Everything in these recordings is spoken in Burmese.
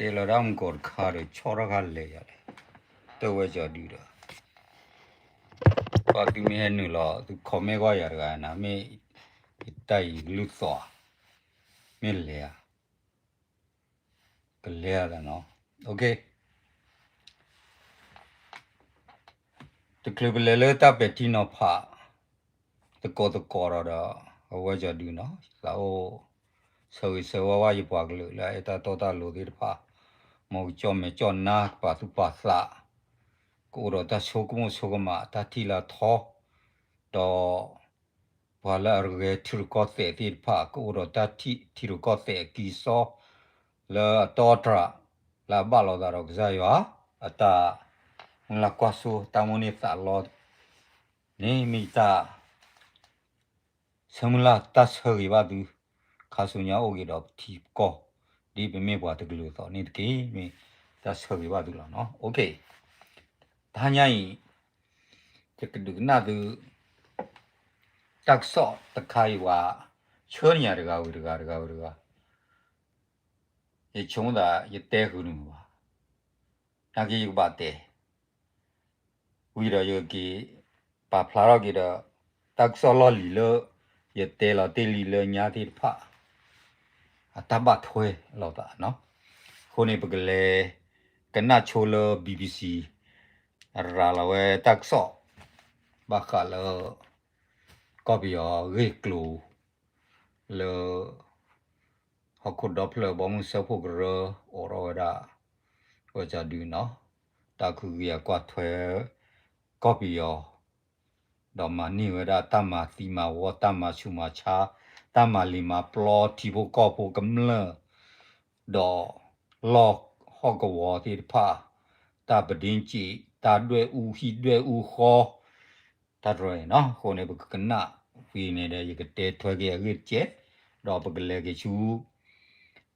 텔러람 고르카르 초라갈래 야래 또왜 디라 바티미 해누라 두 코메과 야르가 나메 이따이 루소 밀레야 글레야다 너 오케이 그 클블레레 타베티노 파 the waja do no lao so wa yi bwa glu la eta tota lo de pa mo cho me cho na pa tu pa sa ko ro ta so ko ma ta ti la tho do wa la ge tu ko se ti pa ko ro ta ti ru ko se ki so la to tra la ba lo da ro za yo ata la kwa so ta mo ni sa lo ni mi ta semula ta seri ba du 가수냐 오기로 딥고 리베메 봐도 그러서 니께 미 다스거기 봐도라 너 오케이 다냐이 저그 나도 딱서 딱하이와 천이야르가 우리가 이 종다 이때 그러는 거 나기 이거 봤대 우리가 여기 바플라기라 딱서러리러 이때라 텔리러 냐디 파 아따바 토에 로다 너 코네 버글레 끝나 초러 BBC 라라웨 딱서 바칼러 거비어 리클루 러 허코더플러 봉서포그러 오로다 어자두너 다쿠기야 과퇴 거비어 너마니웨다 따마 티마워 따마 슈마차 따마 리마 플로 티보 거포 금러 더 럭 허거워 디파 따버딘지 따드웨 우히드웨 우호 따드레 너 코네 버그나 위네데 이게 퇴게 그제 더 버글레게 슈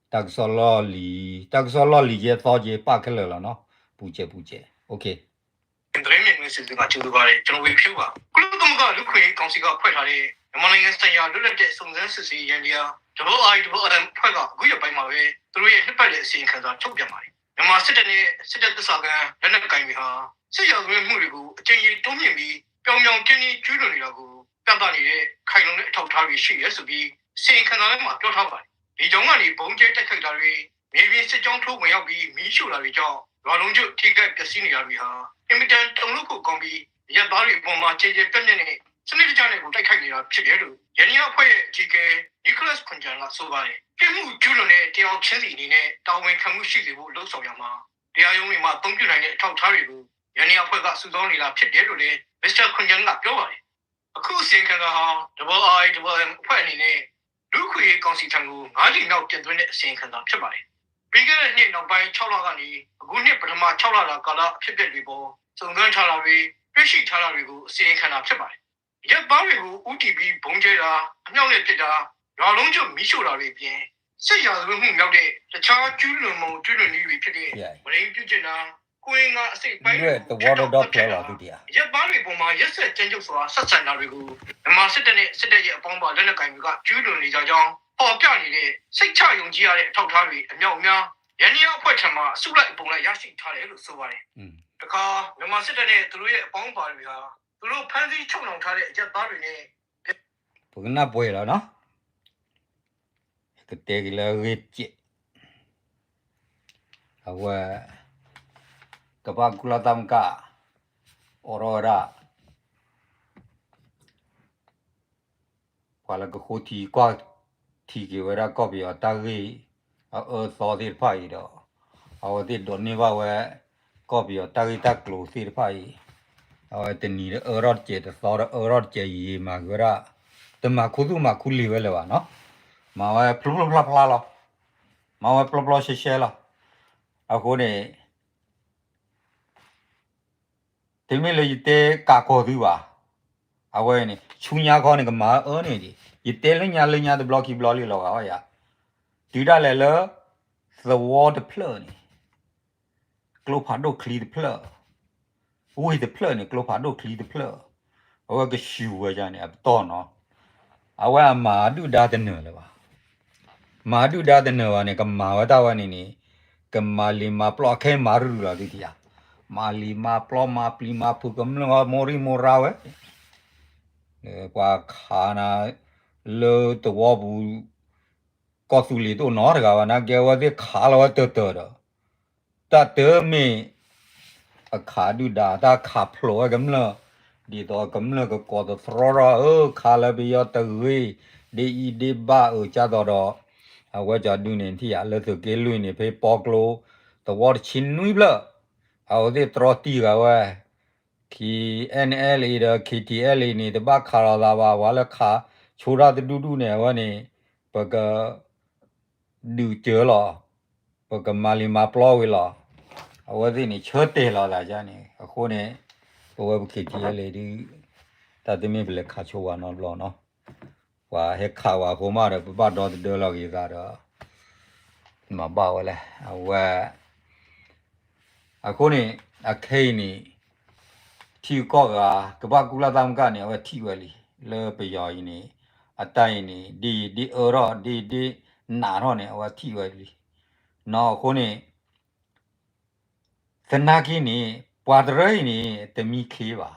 딱설러리 제 더제 빠클러라 너 부제 오케이 드레밍 시스가 주도가래 저는 왜 필요가 그러던가 루크의 강시가快ထားတဲ့ မြန်မာနိုင်ငံဆိုင်ရာလွတ်လပ်တဲ့စုံစမ်းစစ်ဆေးရေးရန်တရားWIDMဖွဲ့ကအခုရပိုင်းမှာပဲသူတို့ရဲ့နှစ်ပတ်တဲ့အစီရင်ခံစာထုတ်ပြန်ပါတယ်မြန်မာစစ်တပ်နဲ့စစ်တပ်သစ္စာခံလက်နက်ကိုင်တွေဟာစစ်ရာဇဝတ်မှုတွေကိုအကြိမ်ကြီးတွန်းမြင့်ပြီးပြောင်ပြောင်တင်းတင်းကျူးလွန်နေတာကိုပြသနေတဲ့ခိုင်လုံတဲ့အထောက်အထားတွေရှိရဲဆိုပြီးအစီရင်ခံစာထဲမှာပြောထားပါတယ်ဒီကြောင့်ကနေဘုံကျဲတိုက်ခိုက်တာတွေမြေပြင်စစ်ကြောင်းထိုးဝင်ရောက်ပြီးမီးရှို့တာတွေကြောင့်ရွာလုံးကျွတ်ထိခိုက်ပျက်စီးနေတာတွေဟာအင်မတန်တုံ့လို့ကိုကောင်းပြီးရပ်သားတွေပုံမှာခြေခြေပြက်ပြက်နဲ့စနစ်တကျနဲ့ကိုတိုက်ခိုက်နေတာဖြစ်တယ်လို့ရန်နီယာဖွဲ့ရဲ့အကြီးအကဲနီကိုလတ်ခွန်ဂျန်ကဆိုပါတယ်ပြမှုကျူးလွန်တဲ့တရားချင်းစီအနေနဲ့တာဝန်ခံမှုရှိစေဖို့လှုံ့ဆော်ရမှာတရားရုံးတွေမှာအသုံးပြုနိုင်တဲ့အထောက်အထားတွေကိုရန်နီယာဖွဲ့ကစုဆောင်းနေတာဖြစ်တယ်လို့လည်းမစ္စတာခွန်ဂျန်ကပြောပါတယ်အခုအစီရင်ခံစာဟာ WIDM ဖွဲ့အနေနဲ့လူခွေကောင်စီထံကို9လနောက်တင်သွင်းတဲ့အစီရင်ခံစာဖြစ်ပါတယ်ပြီးခဲ့တဲ့နှစ်နောက်ပိုင်း6လကနေအခုနှစ်ပထမ6လတာကာလအဖြစ်အပျက်တွေပေါ်စုံစမ်းထားတာတွေတွေ့ရှိထားတာတွေကိုအစီရင်ခံတာဖြစ်ပါတယ်ရပ်ပေါင်းတွေကို UTB ဘုံကျဲတာအမြောက်နဲ့ပစ်တာရွာလုံးကျွတ်မီးရှို့တာတွေပြင်စစ်ရာဇဝတ်မှုမြောက်တဲ့တခြားကျူးလွန်မှုကျူးလွန်နည်းတွေဖြစ်တဲ့မရင်းပြုကျင်တာကိုင်းကအစိတ်ပိုင်းတွေwater dog ပြောလာသူတရားရပ်ပေါင်းတွေပေါ်မှာရက်ဆက်ကြမ်းကြုတ်စွာဆက်ဆံတာတွေကိုမြန်မာစစ်တပ်နဲ့စစ်တပ်ရဲ့အပေါင်းပါလက်နက်ကိုင်တွေကကျူးလွန်နေကြကြောင်းပေါ်ပြနေတဲ့စိတ်ချယုံကြည်ရတဲ့အထောက်အထားတွေအမြောက်အများရန်နီယာအဖွဲ့ထံမှာစုလိုက်ပုံလိုက်ရရှိထားတယ်လို့ဆိုပါတယ်တခါမြန်မာစစ်တပ်နဲ့သူတို့ရဲ့အပေါင်းပါတွေဟာသူတို့ဖမ်းဆီးချုပ်နှောင်ထားတဲ့အရက်သားတွေနဲ့ဘုကနာပွဲလာနော်ကတဲ့ကလေးရစ်ချေအဝဲကပကူလာတမ်ကာအော်ရောရာဘာလကခိုတီကွာတီကေဝရာကော်ပီအတာဂီသောဒီဖိုင်တော့အဝဒီဒိုနေဝဝဲကော်ပီအတာဂီတက်ကလိုစီဖိုင်တနီရော့ကျဲသောရော့ကျဲရီမာဂရာတမခုသူမခုလီဝဲလေပါနော်မာဝဲဖလဖလာလောမာဝဲဖလရှဲလောအခုနေဒီမီလေတဲကာကောသူပါအဝဲနေချူညာခေါနေကမာအောနေဒီယတဲလညာတဘလော့ကီဘလော့လီလောကဟောရဒီဒါလေ the water plane ကလိုဖာဒိုခလီဒပလဝိဒပလနေကလိုဖာဒိုခလီဒပလအဝဲကရှူဝဲကြနေအတော့နော်အဝဲမာဒူဒါတနေလေပါမာဒူဒါတနေဝါနေကမာဝတာဝနေနေက ကမာလီမာပလော့ခဲမာရူလာဒီတီယာမာလီမာပလော့မာပလီမာဖုကမလမော်ရီမောရာဝဲကွာခါနာလောတော့ဘူးကောဆူလီတော့နော်တကဝနာကဲဝတဲ့ခါလောတော်တော်တတ်တယ်မင်းအခါဒူဒါတာခါဖလောကမလဒီတော့ကမလကကောတော့ဖရောရာခါလဘီယတဝေဒီအီဒီဘာချာတော့အဝကြဒူနေတီအလသကေလွိနေဖေပေါကလိုတော့ချင်းနွိဘလအော်ဒီထရတီကဝဲခီ NLA ဒ KTLA နေတဘခါလာပါဝါလခါချိုရာတူတူနေဝနေပကဒူကျလောပကမာလီမာပလောဝေလောအဝဒီနေချောတဲလောလာကြနေအခုနေဘဝ KTLA ဒီတတ်သမီးဘလက်ခါချိုဝါနော်ဘလောနော်ဝါဟက်ခါဝါကိုမရပပတော်တေလောကြီးကတော့မပါဝလဲအဝအခုနေအခိနေထီကောကကပကူလာတမ်ကနေအဝထီဝဲလီလေပယောင်းနေအတိုင်နေဒီအော်ရောဒီနာရောနေအဝထီဝဲလီနော်ခုနေသနာကင်းနေပွာဒရိုင်းနေတမီခေးပါ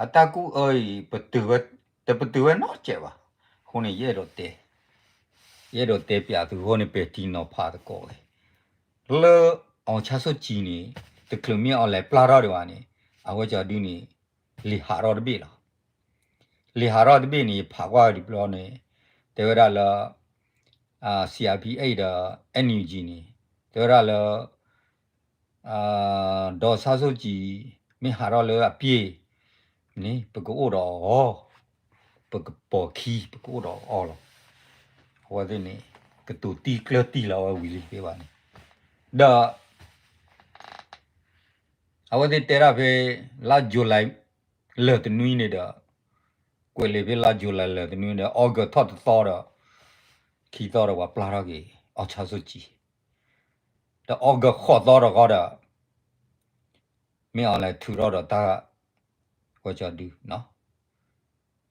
အတကူအေးပတူဝဲနော်ကျဲပါခုနေရဲတော့တဲပြသူခုနေပေတီနော်ဖာတကောလေလေအောင်ချဆကြည့်နေတကလမီအော်လဲပလာရောတွေဝါနေအဝကြဒူနေလီဟာရောတပိလားလီဟာရောတပိနေဖာကွာဒီပလောနေတေဝရလာCRPA da NUG နေတေဝရလာဒေါ်ဆာဆုကြီးမဟာရောလေအပြေနေပကောတော့ပကပေါ်ခီပကောတော့အော်လောဟောတဲ့နေကတူတီကလတီလာဝီလီပေးပါနေဒါအဝတဲ့တေရာဖေလာဂျူလိုက်လေတနွီနေတာကိုလေဖေလာဂျူလိုက်လေတနွီနေအော်ဂတ်ထတ်တော့ခီတော့ဝပလာရကြီးအော်ချာဆုကြီးတော့အော်ဂတ်ခေါ်တော့ကတော့မင်းအောင်လဲထူတော့တာဝကြဒူနော်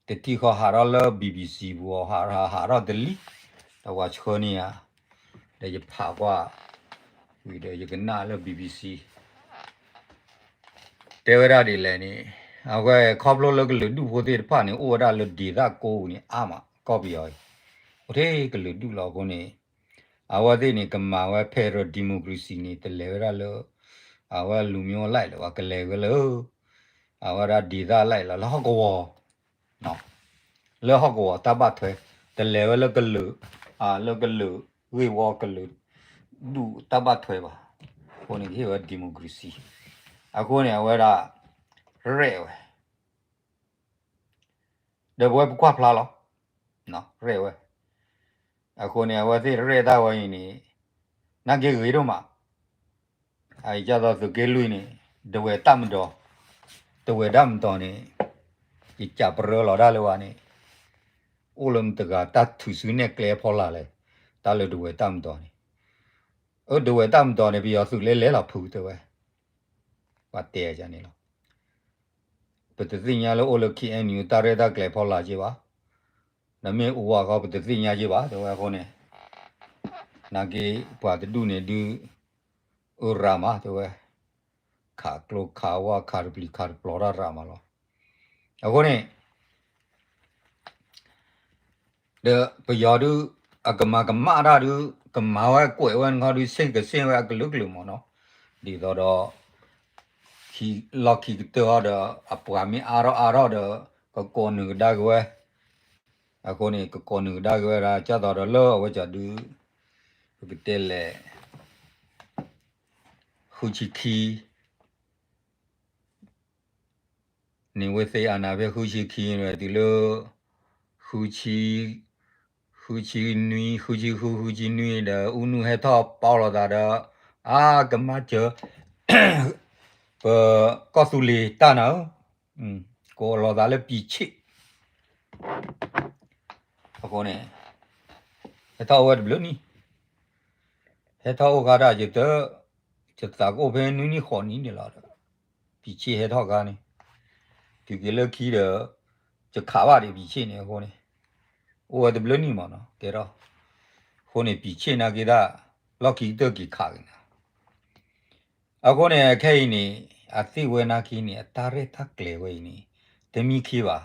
တတိခဟာရလ BBC ဘောဟာရဒလီတော့ဝချခနီယာတဲ့ရဖာကွာဝီတဲ့ရကနာလ BBC တေဝရဒီလဲနေအကွယ်ခေါပလိုလကလူဒူဖို့တဲ့ဖာနေဩရလဒီဒါကိုနေအာမကောပီယောโอเคကလူဒူလောကိုနေအဝတဲ့နေကမာဝဲဖဲရဒီမိုကရေစီနေတလဲရလောအဝလူမျိုးလိုက်လောကလဲကလောအဝရဒီဒါလိုက်လောဟောကောနော်လောဟောကောတဘထွဲတလဲလကလူလကလူဝေဝကလူဒူတဘထွဲပါကိုနေဒီဝဒီမိုကရေစီအခုနေဝဲရရဲဝဲเดี๋ยวไปกว่าพลาแล้วเนาะเร่เว้ยအခုနေဝသိရဲတာဝင်းနေနကေရီတော့မှာအဲကြတော့သူကဲလွိနေတဝဲတမ်တော်နေဒီကြပရလောဒါလောဝနေအိုလမ်တကတတ်သူစုနေကလေဖော်လာလေတာလေတဝဲတမ်တော်နေတဝဲတမ်တော်နေပြီးတော့သူလဲလာဖူတဝဲဘာတဲကြနေလို့ပတသိညာလို့အိုလခီအန်ယူတာရတာကလေဖော်လာကြပါနမေဥဝါကောပတသိညာကြပါတဝဲခေါနေနာကေပွာတဒုနေဒူဥရာမတဝဲခါကလိုခါဝါခါပလီခါပလောရာမလောအခုနေde peyadu agama ra du kama wa kwe wan nga du sin ke sin wa glu mo no di do ki lucky to da apwa mi aro da ko nu da gwe ako ni ko nu da gwe ra cha do lo wa cha du ke tele hu chi ki ni we se ana be hu chi ki ne di lo hu chi nui hu chi nui da unu he tho pao lo da da gama che ko su li ta na ko lo da le pi chi ko ne he tho wa blo ni he tho ga da je de che ta ko be nui ni kho ni la da pi chi he tho ga ni ki ke le ki de che kha ba de pi chi ne ko ne o de blo ni ma no ke ro ko ne pi chi na ke da lo ki de ki kha အခုနေခဲနေအသိဝနာခီနေတာရထကလေဝနေတမီခီပါ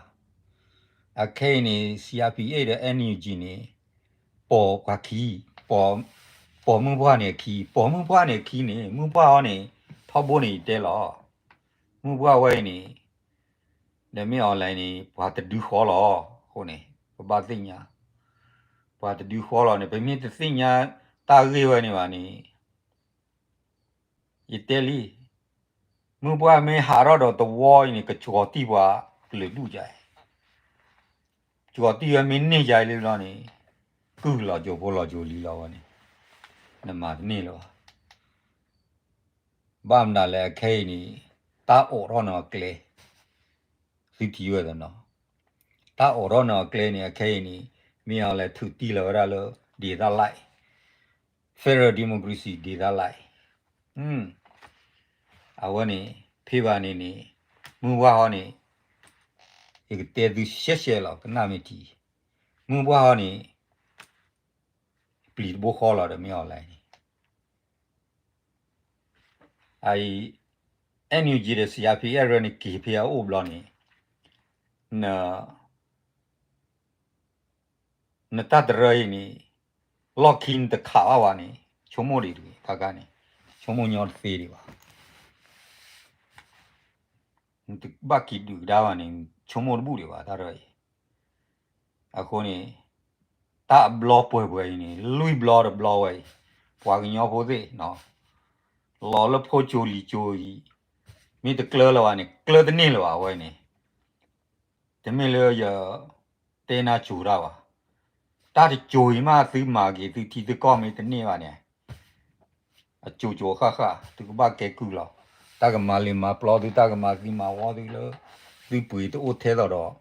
အခဲနေ CRPA တဲ့ NUG နေပေါ်ကခီပေါ်မှုဘွားနေခီပေါ်မှုဘွားနေခီနေမှုဘွားနေထောက်ဖို့နေတဲလောမှုဘွားဝဲနေဒါမီအွန်လိုင်းနေဘာတဒူခေါ်လောခုနေဘာသိညာဘာတဒူခေါ်လောနေဘယ်မြင့်သိညာတာရေဝဲနေပါနေဤတဲလီမှုဘွားမေဟာရတော့တဝိုင်းနေကချောတိဘွားလေလူကြိုင်ချောတိရမင်းနေကြိုင်လေလောနေကူလာကြဘောလာကြလီလောဝနေနမနေလောဘာမနာလဲခဲနေတာအော်ရောနော်ကလေစီတီရွဲ့တယ်နော်တာအော်ရောနော်ကလေနေခဲနေမြေအောင်လဲသူတီလောရလို့ဒီသားလိုက် Federal Democracy ဒီသားလိုက်အဝနေဖေးပါနေနေမူဘွားဟောနေဒီတဲသူရှက်လောကနာမီတီမူဘွားဟောနေပလီဘောခေါ်လာတယ်မြောက်လိုက်အိုင် NUG ရဲ့ CRP ရရနေကီဖေအိုဘလောနေနတဒရိုင်းနေလော့ကင်တခါဝါနေချုံမိုရီတူဖကနေချုံမိုညောဖေးဒီပါဘာကီဒူဒါဝနေချုံမိုဘူးဒီပါဒါတော့အခုနေတာဘလော့ပွဲနေလူဘလော့ဘလော့ဝဲပွာကညောဖို့သေးနော်လော်လဖို့ချိုလီချိုကြီးမိတကလလောကနေကလတနေလောဝဲနေတမင်လောရတဲနာချူတာပါတာဒီဂျိုရီမသီမာကြီးသူတီတကောမေတနေပါနေအချိုချိုခခသူကဘာကဲကူလောတာကမာလီမာပလောဒီတာကမာဒီမာဝါဒီလောဒီပွေတိုထဲတော့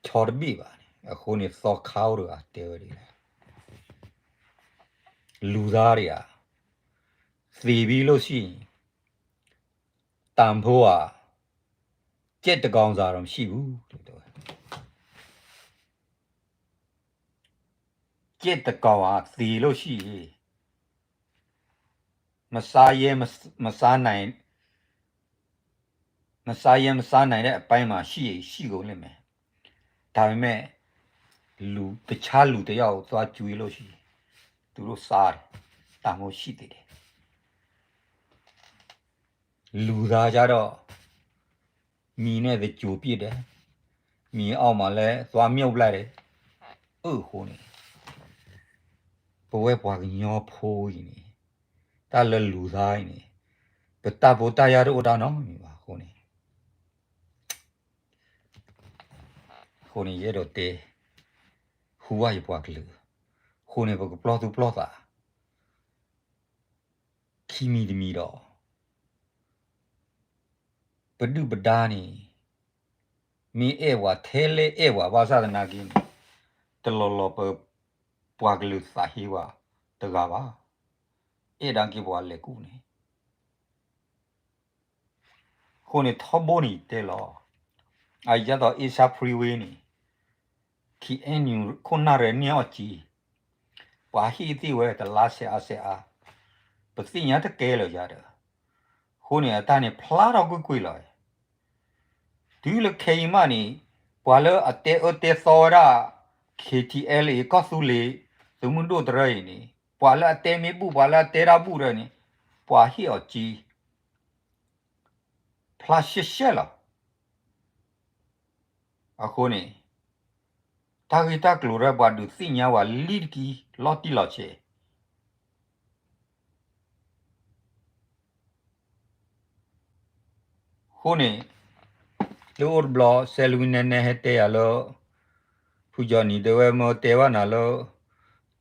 ချော်ဘီပါအခုနေစောက်ခေါရအတဲဝရီလူသားတွေอ่ะသေပြီးလို့ရှိရင်တန်ဖိုးอ่ะကြက်တကောင်စားတော့မရှိဘူးလို့တော့ကြက်တကောင်อ่ะသေလို့ရှိရင်မစားရဲမစားနိုင်တဲ့အပိုင်းမှာရှိကုန်လိမ့်မယ်ဒါပေမဲ့တခြားလူတယောက်သွားကျွေးလို့ရှိရင်သူတို့စားတယ်တန်ဖိုးရှိသေးတယ်လူသားကြတော့မီနဲ့ကြိုပြစ်တယ်မီအောက်မှာလဲသွားမြုပ်လိုက်တယ်ဟိုနေဘဝပွားညောဖိုးကြီးနေတာလလူသားကြီးဘတဘောတရတော့တာနော်မိပါဟိုနေရတော့တေဟူဝါရပွားကလူဟိုနေဘကပလော့သူပလော့တာခီမီတမီတော့ဘဒုပဒါနီမီအေဝါထဲလေအေဝါဘာသာနာကင်းတလောလောပပွားကလူစာဟီဝါတကားပါအေဒန်ကီဘွားလေကူနေခုနေထဘိုနီတဲလောအရတော့အရှာဖရီဝေးနေခီအန်ယူခုနာရညောချီပွားဟီတီဝဲတလားဆာဆာပသိညာတကဲလောရတယ်ခုနေအတန်းနေဖလာတော့ကွကွလာဒီလခေမနီပွာလအတဲစောရာ KTL ကောဆူလီသမုန်တို့တရိုင်းနေပွာလအတဲမေပူပွာလတဲရာပူရနေပွာဟီအချီဖလာရှဲလာအခုနေတာဂီတာကလိုရဘဒူသိညာဝလီကီလော်တီလော်ချေခုနေလိုဘလောဆယ်ဝင်းနေဟတဲ့ရလောဖူဂျာနီတဝဲမတဲဝနာလော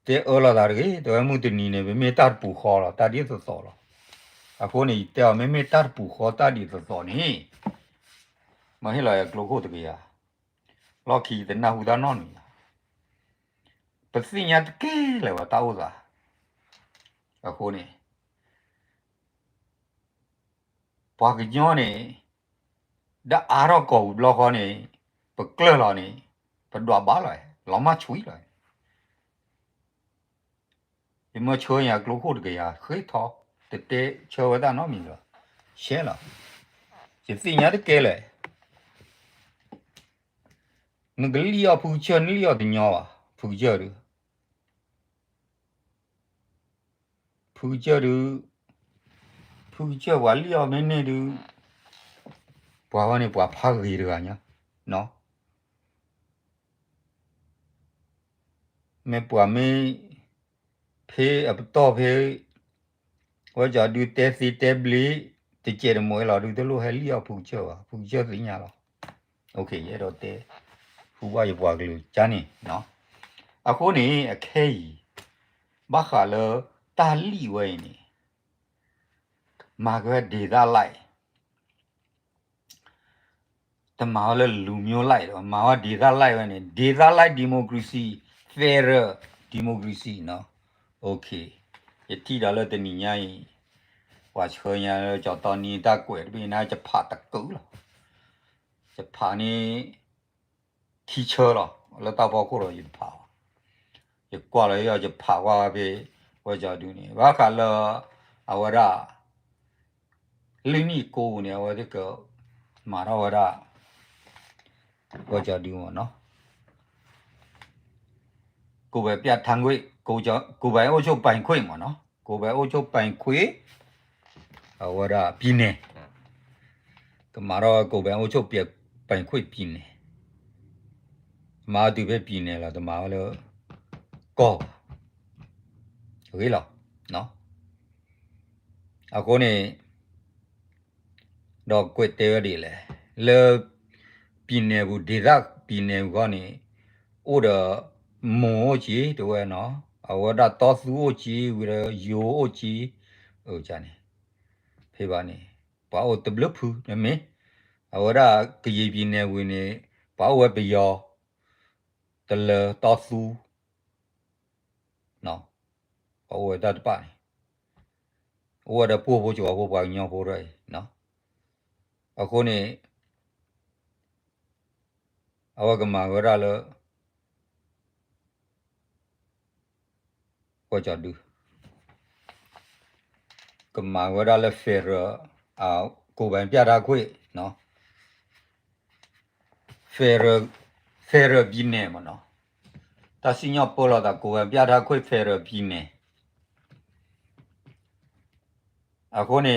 တဲအော်လာဒါရီတဝဲမှုတနီနေမေတာပူခေါ်လာတာဒီသောလောအခုနေတဲမေတာပူခေါ်တာဒီသောနေမဟဲလာရကလိုကိုတကရလော်ခီတနာဟူဒါနော်နီပသိညာတကဲလေဝတာဥသာအခုနေပွားကညောနေဒါအားတော့ကောဘလော့ခေါနေပကလလာနေပဒွားပါလိုက်လောမချွေးလိုက်ဒီမချွေးရကလိုခုတကရခေထော te chawada no mi lo shela chỉ tin nhá cái lệ nó cái liao phụ trợ nó liao thì nhau à phụ trợ và liao bên này được bảo này bảo phá gì được nhá nó mẹ bảo mẹ phê ở to phêว่าจะดูเตสิเตบลีติเจรมวยเราดูตะลุให้เลี้ยวผู้เจ้าผู้เจ้าสิญาเราโอเคเยเราเตผู้ว่าอยู่ว่ากันเลยจ้านี่เนาะအခုนี่အခဲကြီးဘာခါလတာလီဝဲနေမာကဒေတာလိုက်တမာလလူမျိုးလိုက်တော့မာဝဒေတာလိုက်ဝဲနေဒေတာလိုက်ဒီမိုကရေစီ fair ဒီမိုကရေစီเนาะโอเคယတိဒါလတနီညာว่าเชยเนี่ยจอตอนนี้ตากวยพี่น่าจะผ่าตะกูหรอจะผ่านี่ที่เชอหรอแล้วตาบอกกูเราอยู่ผ่าจะกว่าเลยจะผ่าว่าไปว่าจะดูนี่ว่ากันละเอาว่าละลินี่กูเนี่ยว่าที่ก็มาเราว่าละว่าจะดูเนาะกูไปเปียทางกุ้ยกูไปโอโชไปคุยมั้งเนาะกูไปโอโชไปคุยเอาว่าละปีเนี่ยก็มาเรากูไปโอโชเปียไปคุยปีเนี่ยมาดูไปปีเนี่ยละแต่มาแล้วก็โอเคหรอเนาะအခုနေတော့ကွတ်တဲရည်လေလေပြင်းနေဘူးဒေသပြင်းနေဘူးကနေဥဒမောကြီးတော့နော်အဝဒတော်စုကြီးဝရယောကြီးဟိုကြနေဖေးပါနေဘာအိုတဘလဖူနမေအဝဒကကြီးပြင်းနေဝင်နေဘာဝပယောတလတော်စုနော်ဘာဝဒတပါဟိုရပို့ဖို့ကြောဖို့ပါညောဖို့ရဲနော်အခုနေအဝကမာဝရလကိုကြဒူကမာဝရလဖေရအာကိုပိုင်ပြတာခွေနော်ဖေရဘီနေမနော်တဆီညပေါ်လာတာကိုပိုင်ပြတာခွေဖေရဘီနေအခုနေ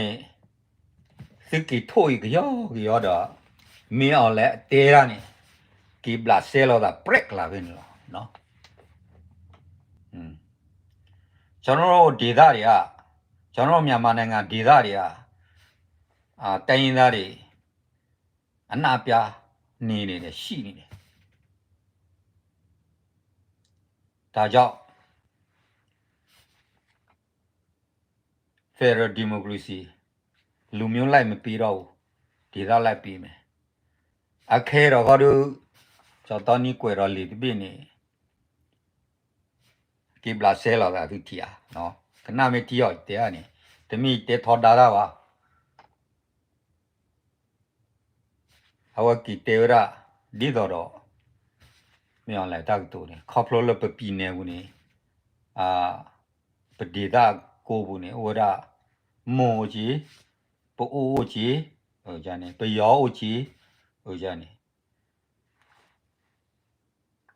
စကီထိုးကြောတော့မင်းအောင်လဲတဲရနေကိဘလာဆဲလောတာပရက်လာပဲနော်ကျွန်တော်ဒေသတွေကကျွန်တော်မြန်မာနိုင်ငံဒေသတွေကတိုင်းရင်းသားတွေအနာပြနေနေတယ်ရှိနေတယ်ဒါကြောင့် Federal Democracy လူမျိုးလိုက်မပြီးတော့ဘူးဒေသလိုက်ပြီးမယ်အခဲတော့ဟောတို့ကျွန်တော်နီးကွယ်တော့လေဒီပြနေကိဘလာဆဲလာတာသူတီးနော်ခဏမတီးရောတဲကနေတမိတဲထော်တာပါအဝကီတေရဒီတော့မြောင်းလိုက်တောက်တူနေခေါပလိုလပပီနေဘူးနေပဒေတာကိုဘူးနေဟိုဒါမောကြီးပိုးကြီးဟိုကြနေပယောကြီးဟိုကြနေ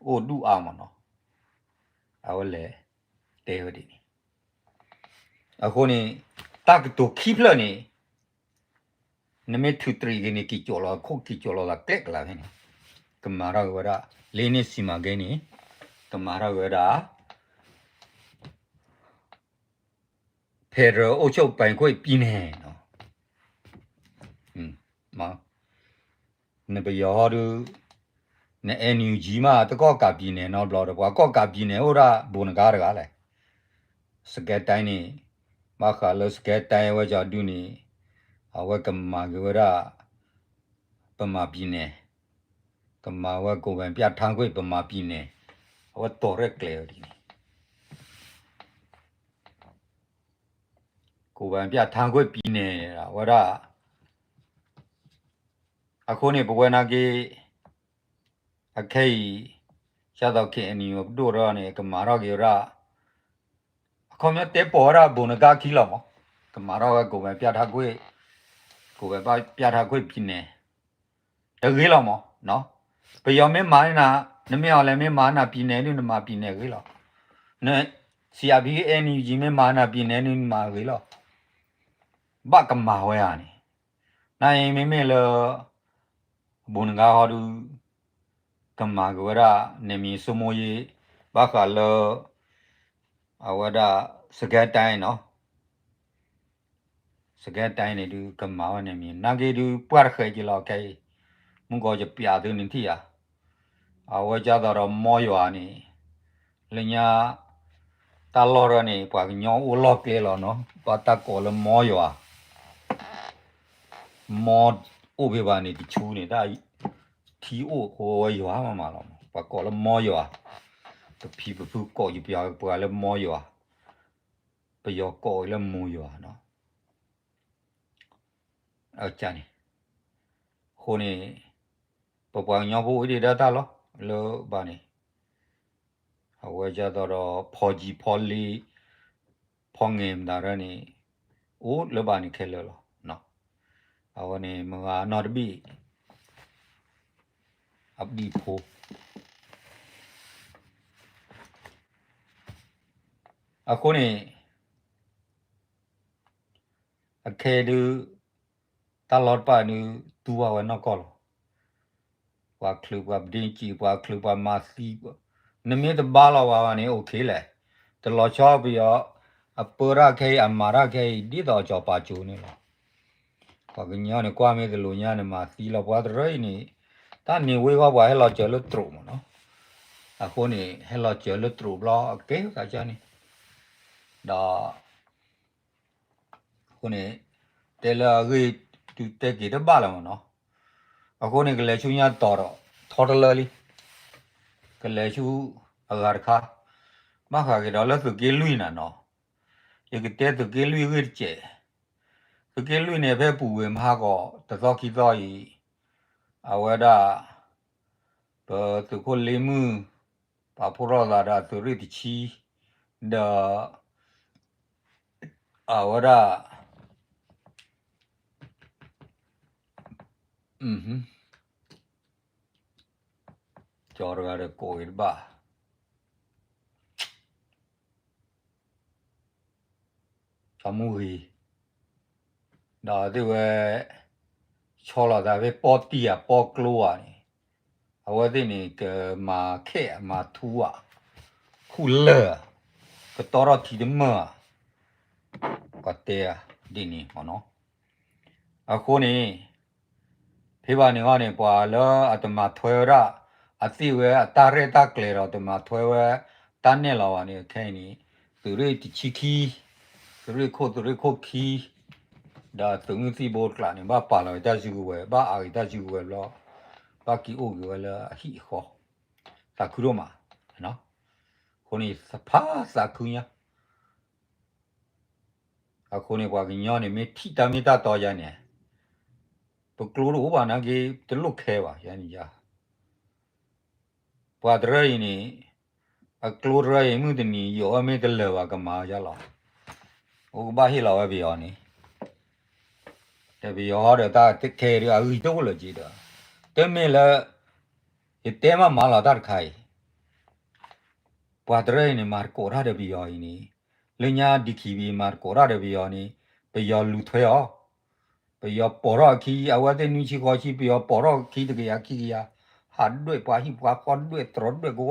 အိုဒူအောင်မနော်အဝလေတဲဟိုဒီအခုနေတောက်တူခိပလနေနမေ2 3ကနေကီကျော်လာခုတ်ကီကျော်လာကလက်လာနေကမာရဝရလေးနေစီမဂဲနေကမာရဝရဖေရအိုချုပ်ပိုင်ခွေပြီးနေနော်မနဘယောဒူနေအန်ယူဂျီမှာတကော့ကပြီးနေနော်ဘလော်တော့ကွာကော့ကပြီးနေဟိုရာဘုံကားတကားလဲစကက်တိုင်းနေမခါလစကက်တိုင်းဝကြဒူနေအဝကမာဂဝရပမာပြီးနေကမာဝကိုပန်ပြထန်းခွေပမာပြီးနေဟောတော်ရက်ကလေဒီကိုပန်ပြထန်းခွေပြီးနေတာဝရအခုနေဘဝနာကေအခေရှာတော့ခေအနီယဒိုရနေကမာရကေရအခုမြတ်တေပေါ်ရဘုံကခီလောမ ကမာတော့ကိုပဲပြထားခွေကိုပဲပြထားခွေပြင်းနေတကယ်လို့မနော်ဘယ်ရောမင်းမိုင်းနာနမေအောင်လည်းမင်းမာနာပြင်းနေလို့နမပြင်းနေကြီးလို့နဲ့ဆီယာဘီအန်ယူဂျီမင်းမာနာပြင်းနေလို့မာကြီးလို့ဘာကမာဝဲရနေနိုင်မင်းမလို့ဘုံငါဟောတူကမာကဝရနေမီစမိုးရီဘာကလောအဝဒစကတ်တိုင်းနော်စကတ်တိုင်းနေတူကမာဝနေမီနာကေတူပွားခဲကြီးလောက်ခဲမုန်ကောကြပြတဲ့နေတီယာအဝကြတော့မောရွာနေလညာတာလောရနေပွားညောဦးလောက်ကလေးလောနော်ပတ်တကောလမောရွာမောဥပဘာနေတချူနေတာထီအိုဟိုရွာမှာလောပတ်ကောလမောရွာတပီပူကောယူပြပွားလမောရွာပယောကောလမောရွာနော်เอาจานี่โหนี่ปปญอโบอีดาตาလောလောဘာနေအဝဲကြတော့ဖော်ကြီးဖော်လီဖော်ငင်ဒါရနေအိုးလောဘာနေခဲလောနော်အဝနေမငါနော်တပိအပီဖိုအခုနေအခဲဒူตลอดป่านี่ตัววะนอกอลว่าคลุว่าดินจีว่าคลุว่ามาซีนเมตบาลว่านี่โอเคแหละตลอดชอบยอปราเคอมาราเคดิดอจอปาจูนี่ล่ะว่ากญานี่กว่าเมตโลญานี่มาซีละว่าดรยนี่ตานี่เวว่าให้เราเจอลตรุเนาะအခုนี่ให้เราเจอลตรุบลอโอเคกะจานี่ดาခုนี่เตลาเกတူတက်ကြတော့ပါလာမနော်အခုနေကလေးချူညာတော်တော့ထော်တလလီကလေးချူအဂါခါမခါကြတော့လည်းသူကေလွိနာနော်ရကတဲ့သူကေလွိဝစ်ကျဲသူကေလွိနေပဲပူဝေမဟာကောတသောခိသောဤအဝဒဘသူကိုလေမှုပါပူရောလာတာသူရစ်ချီဒအဝဒကျော်ရတဲ့ကိုရပါချမှုဟီဒါဒီဝဲချောလာတာပဲပေါ်တီယာပေါ်ကလိုอ่ะအဝသိနေကမာခဲမာထူอ่ะခုလဲကတော်ရတီဒမကတဲ့ဒီနေဟောနော်အခုနေဖေးပါနေကနေပွာလောအတမထွဲရအတိဝဲအတာရတာကလေရတမထွဲဝဲတန်းနေလောကနေခဲနေသူရိတချီခီသူရိခိုခီဒါသူငစီဘောကလာနေဘာပါလာတရှိကူဝဲဘာအာတရှိကူဝဲလောဘာကီအိုဝဲလာအဟိခောတာခုရောမှာနော်ခုနေစဖာစာခုညာအခုနေပွာကညောနေမေထိတမေတာတော်ရနေပကလိုလိုဘာနာကေတလုတ်ခဲပါရန်ကြီးပွာဒရရင်နေအကလိုရရင်မှုတနီယောအမေတလဝကမာရလောဟိုဘာဟိလောဝဲပြောနေတပီယောတဲ့တာတက်ခဲရအူတော့လို့ကြည့်တော့တမဲလာတဲမမလာတာခိုင်ပွာဒရရင်နေမာကိုရတဲ့ပီယောရင်နေလညာဒီခီဘီမာကိုရတဲ့ပီယောနေပီယောလူထွဲရောပီယောပေါ်ရခီအဝတဲ့နူချီခေါ်ချီပီယောပေါ်ရခီတကရခီရဟာด้วยပွာဟိပွာကွန်ด้วยတရด้วยကို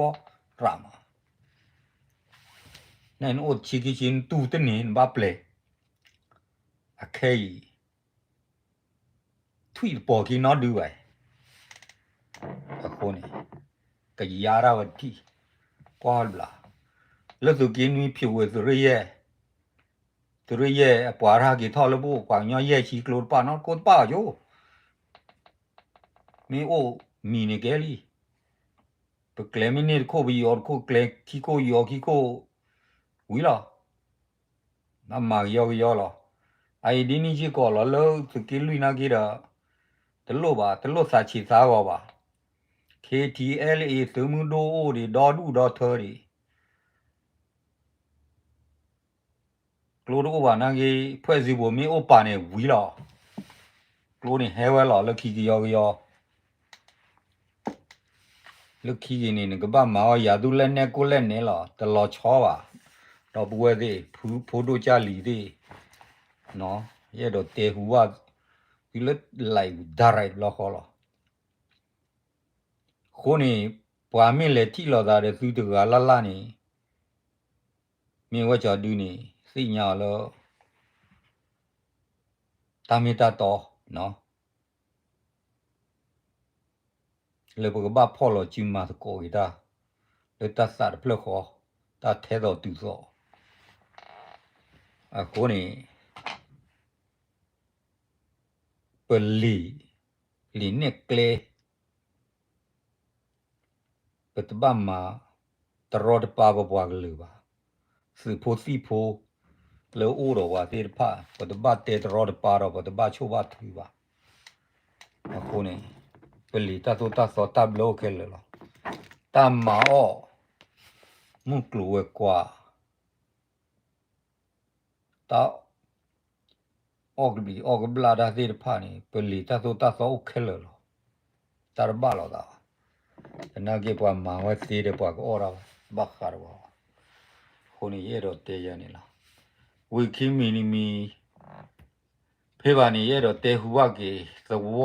ရမနိုင်အိုချီကီချင်းတူတနေဘာပလေအခဲထွိပေါ်ကီနော်ဒူဝဲအခုနေကရရာဝတိကွာဘလာလက်သူကင်းမီဖြူဝဲသူရဲ့အပွားရာကီထော်လဘူကွာညောရဲ့ချီကလို့ပါနော်ကိုပါယိုမီအိုမီနေကလေးပကလမီနေကိုဘီယောကိုကလေခီကိုယောခီကိုဝီလာနမယောလာအိုင်ဒီနီချီကောလာလောစကီလူနာကီရာတလို့စာချီစားကောပါ KTLA သမှုဒိုဒီဒေါ်ဒူဒေါ်ထော်ဒီကလ လိုတော့ဘာနာကြီးဖွဲ့စီဖို့မင်းဥပါနေဝီလောကလိုနေဟဲဝဲလောလက်ခီကြီးရောလက်ခီကြီးနေကဘာမာယာဒူလက်နဲ့ကိုလက်နေလောတလောချောပါတော့ပွဲသေးဖိုးတို့ကြလီသေးနော်ရဲ့တော့တေဟူဝဒီလက်လိုက်ဒါရိုက်လောခေါ်လောခိုးနေပွာမင်းလေတိလောသားတဲ့သူတကလာနေမြင်ဝကြဒူးနေစိညာလောတာမီတာတော့နော်လေဘကဘာဖော်လို့จิมมาตကိုဒါလေတဆတ်ဖလခေါ်တာထဲတော့တူစောအခုနေပလီနက်ကလေပတဘမတရောတပါဘွားကလေးပါစီဖိုလောအိုးတော့ဝါတေဖာပတဘတေတရောတပါတော့ပတဘချိုဘထူပါအခုနေပလီတသောတဘလောခဲလောတမ္မာအောမုကလွယ်ကွာတာအောကဘလာဒါတေဖာနေပလီတသောခဲလောတာဘလောတာနာကေပွားမာဝတေတဲ့ပွားကိုအော်ရာဘခါရောခုနေရတော့တေရနေလားဝီခီမီနီမီဖေပါနေရတော့တေဟူဝကေသဝ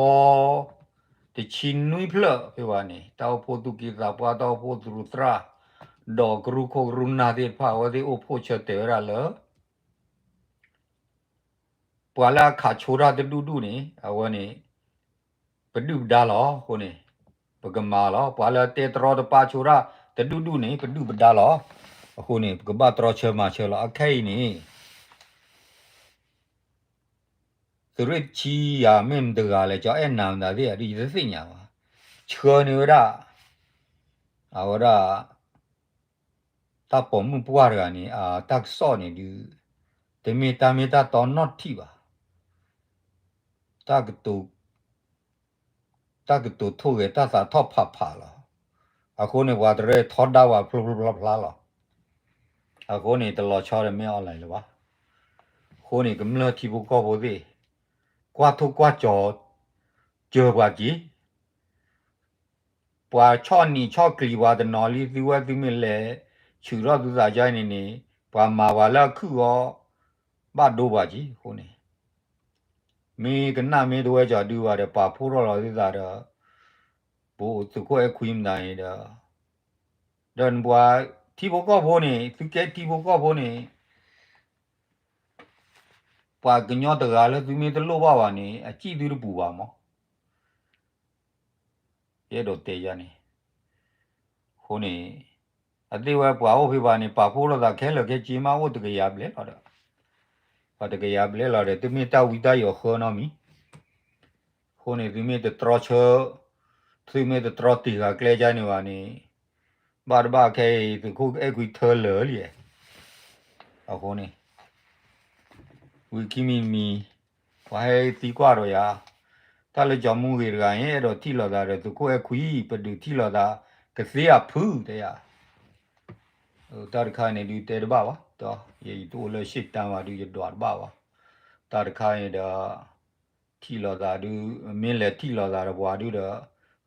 တချီနွိဖလဖေပါနေတောက်ဖို့သူကိသာပွားတောက်ဖို့သူထရာဒေါဂရုခိုရုနာတေဖာဝဒီအိုဖို့ချက်တေရလာပွာလာခါချိုရာတတူတူနေအဝနေပဒုဒါလောခုနေပကမာလောပွာလာတေတရောတပါချိုရာတတူတူနေပဒုပဒါလောအခုနေကဘတရောချမချလောအခိုင်နေသူရချီယာမင်းတကလည်းကြောအဲ့နမ်တာဒီအဒီသိညာပါချောနေရအဝရတပေါ်မှုပွားရကနေတက်စော့နေဒီတမီတာတော့ not တိပါတကတူထိုးရတသာထော့ဖာလာအခုနေဝါတရဲထော့ဒါဝဖလလာအခုနေတလောချောရမဲအွန်လိုင်းလပါခုနေကမလတိဘကောဘောဒီကွာထုတ်ကွာကြောကျော်ပါကြီးပွာချောနီချောကလီဝါဒနော်လီဒီဝတ်ဒီမလဲချူရသူစာကြိုင်းနေပွာမာဝါလာခုရောဘတ်ဒိုပါကြီးခုနေမေကနမေတို့ကြောဒူပါတယ်ပါဖိုးတော်တော်သစ္စာတော့ဘို့သူကိုအခွင့်နိုင်တော့ဒန်ဘွာတီဘကောဘောနေသူကဲတီဘကောဘောနေပွာကညောတကားလဲသူမင်းတလို့ပါနေအကြည့်သူပူပါမောရဲတော့တေရနေခုနေအသေးဝဲပွာဟုတ်ဖေပါနေပါဖိုးတော့ခဲလခဲကြီးမဟုတ်တကရပလဲတော့ဘာတကရပလဲလာတယ်သူမင်းတဝီတရောခေါ်နော်မီခုနေသူမင်းတထရချသူမင်းတထရတီကကလဲကြနေပါနေဘာခဲသူခုအကွီထော်လလီအခုနေဝီကီမီဝိုင်းတီကွာတော့ရာတာလေကြောင့်မူကြီးရင်တော့ထိလာတာသူကိုအခွီပဒူထိလာတာကစေးဖူးတဲ့တာတခါနေဒီတဲပါပါတော့ရေတူလေရှစ်တန်ပါဒီတော့ပါတာတခါရင်တော့ထိလာတာဒီမင်းလေထိလာတာဘွားဒီတော့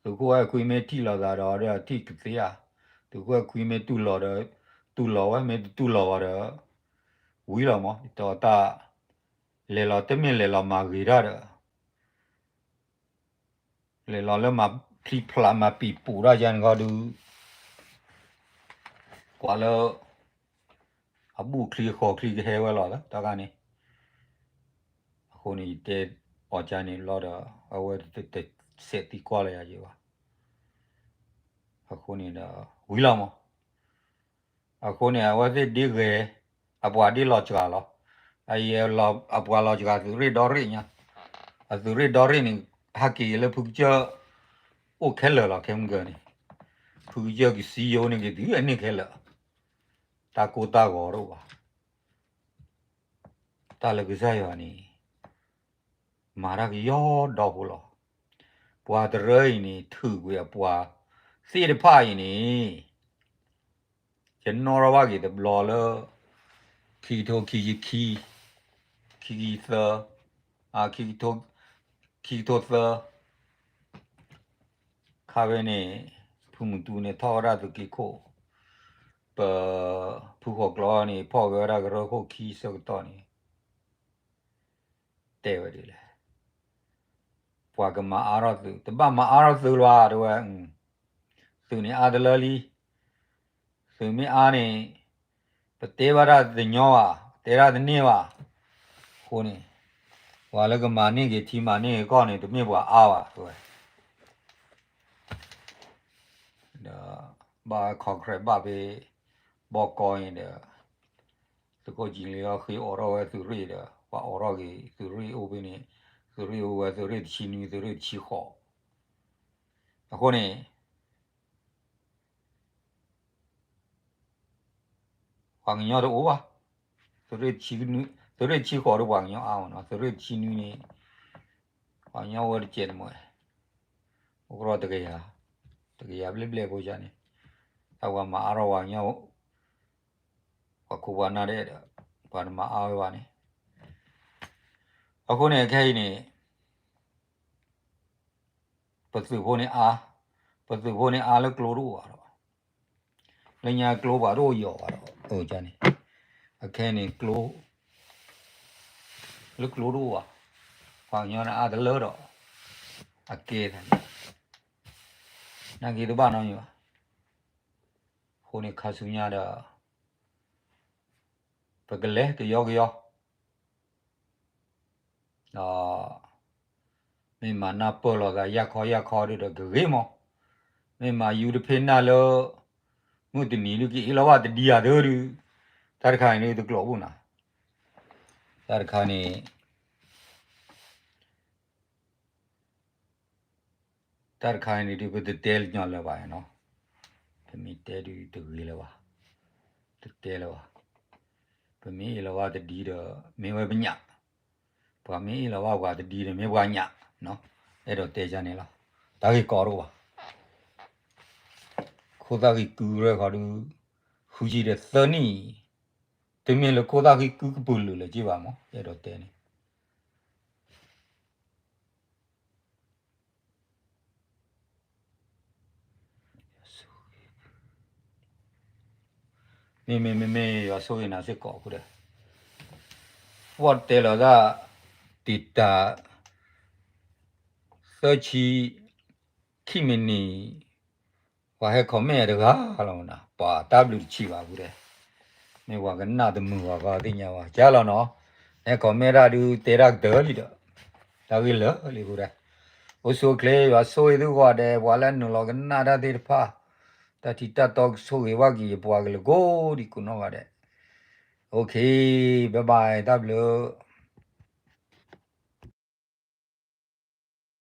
သူကိုအခွီမဲထိလာတာတော့ထိကစေးသူကိုအခွီမဲတူလာတော့တူလာဝဲမဲတူလာတော့ဝီလာမတော့တာလေလာတမင်လေလာမာဂီရာလေလာလမဖလီဖလာမပီပူရာဂျန်ဂါဒူကွာလောအဘူခလီခေါ်ခလီဟဲဝဲလာတာကနေအခုနေတဲ့အော်ဂျန်နေလာတော့အဝဲတက်ဆက်တီကွာလေရကြီးပါအခုနေတော့ဝီလာမအခုနေအဝဲစစ်ဒီကေအပွားဒီလောချာလောအယေလောအပွားလောချာသူရီဒေါ်ရီညာသူရီဒေါ်ရီနေဟာကီလေဖူချာโอခဲလောခဲမကနေဖူချာကစီယိုနေကဒီအနေခဲလောတာကိုတာကောတော့ပါတာလကစားယောနီမာရကယောတော့ဘူးလောပွားတရိနေထုကွယ်ပွားစီတဖာရင်နေကျွန်တော်ရပါကြီးတဘလောလခီတိုခီ Kiki Sir, Kiki Sir, Kavene, Pumutune, Tora to Kiko, Puho Gloni, Pogara, Roko, Key Sotoni. David. Pagama Arazu, the Bama Arazu, Suni Adalali, Sumi Ani, but they were at the Noa, they are the Neva, Honey. While a money get him money gone into me for hour. The bar concrete baby, bog going there. The Gojilia, he or to read, what Orogi to reopen it, to reopen the red chin with the red chiho. Honey. Hoàng nhau đâu à? Tôi đây chỉ có được hoàng nhau ao nó, tôi đây chỉ nuôi này hoàng nhau ở trên mọi, rồi cái gì bਲੇ coi cho này, tao mà aro hoàng nhau, hoặc cô bạn nào đấy, bạn mà ao bạn này, cô này cái này, bất cứ cô này là cloro rồi, lấy nhà cloro rồi ở cho này, cái này cloro à, hoàng nhau là đã lớn rồi, kia thôi. Nãy cái bạn nói như vậy, hôm nay khai sinh nhà đó, phải cái lẽ cái yo, mình mà nạp bơ là ya khó được cái gì mà, mình mà yêu được phen nào lo, muốn tin nhiều cái lo vào thì đi à đó rồi, tại khai này được lâu na, tại khai này được cái tel nhau là vậy nó, thì mình tel được cái là vậy, tel là vậy, thì mình là vậy thì đi đó, mình phải nhặt, và mình là vậy thì đi đó mình phải nhặt, nó, cái đó tel cho nên là, tại cái có rồi, cô ta cái cứ rồi có được, phụ chỉ là sunny, thì mình là cô ta cái cứ bự là chỉ vào mà, cái đó tel này. Me soy na se ko kure. What te lo da tita searchi kimini wa he komme de ga lo na pa w chi ba kure. Me wa ga na de mu wa ga de nya wa ja lo no. E komme ra du te ra de li do. Da gi lo li kure. O so kle wa so i du wa de wa la no lo ga na da de pa. Ta tita to so ge wa gi po ga lo go di ku no wa de. Okay, bye bye, W.